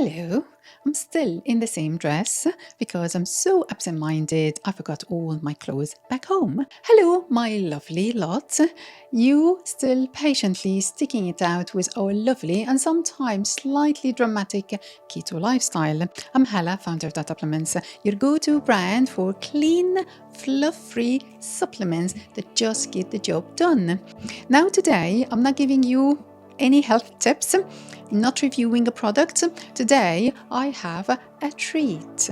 Hello, I'm still in the same dress because I'm so absent-minded I forgot all my clothes back home. Hello, my lovely lot. You still patiently sticking it out with our lovely and sometimes slightly dramatic keto lifestyle. I'm Hala, founder of Dietapplements, your go-to brand for clean, fluff-free supplements that just get the job done. Now today, I'm not giving you any health tips, not reviewing a product. Today I have a treat,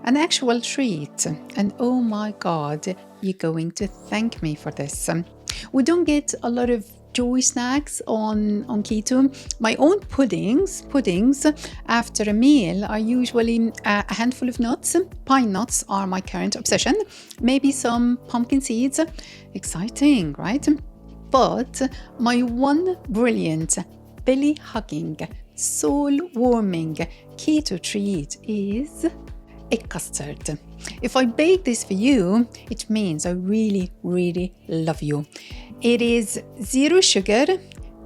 an actual treat, and oh my god, you're going to thank me for this. We don't get a lot of joy snacks on keto. My own puddings after a meal are usually a handful of nuts. Pine nuts are my current obsession. Maybe some pumpkin seeds. Exciting, right? But my one brilliant, belly-hugging, soul-warming keto treat is egg custard. If I bake this for you, it means I really, really love you. It is zero sugar,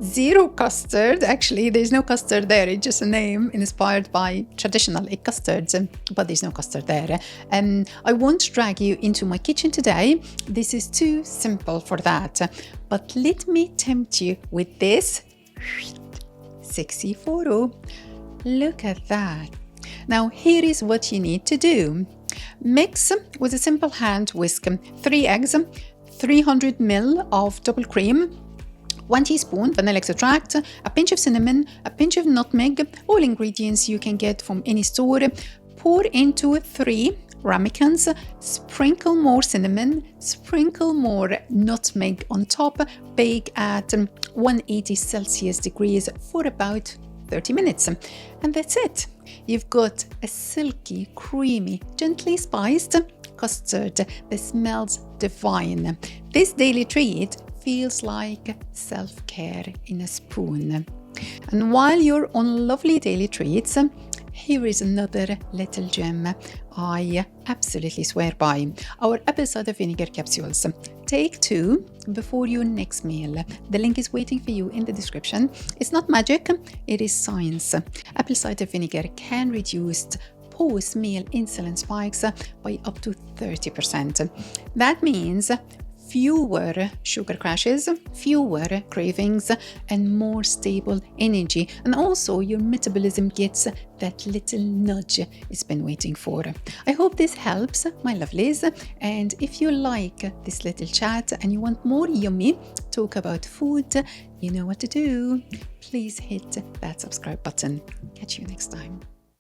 zero custard. Actually, there's no custard there. It's just a name inspired by traditional egg custards, but there's no custard there. I won't drag you into my kitchen today. This is too simple for that. But let me tempt you with this sexy photo. Look at that. Now, here is what you need to do. Mix with a simple hand whisk 3 eggs, 300 ml of double cream, 1 teaspoon vanilla extract, a pinch of cinnamon, a pinch of nutmeg, all ingredients you can get from any store. Pour into 3 ramekins, sprinkle more cinnamon, sprinkle more nutmeg on top, bake at 180 Celsius degrees for about 30 minutes. And that's it. You've got a silky, creamy, gently spiced custard that smells divine. This daily treat feels like self-care in a spoon. And while you're on lovely daily treats, here is another little gem I absolutely swear by. Our Apple Cider Vinegar capsules. Take 2 before your next meal. The link is waiting for you in the description. It's not magic, it is science. Apple cider vinegar can reduce post-meal insulin spikes by up to 30%. That means fewer sugar crashes, fewer cravings, and more stable energy. And also your metabolism gets that little nudge it's been waiting for. I hope this helps, my lovelies. And if you like this little chat and you want more yummy talk about food, you know what to do. Please hit that subscribe button. Catch you next time.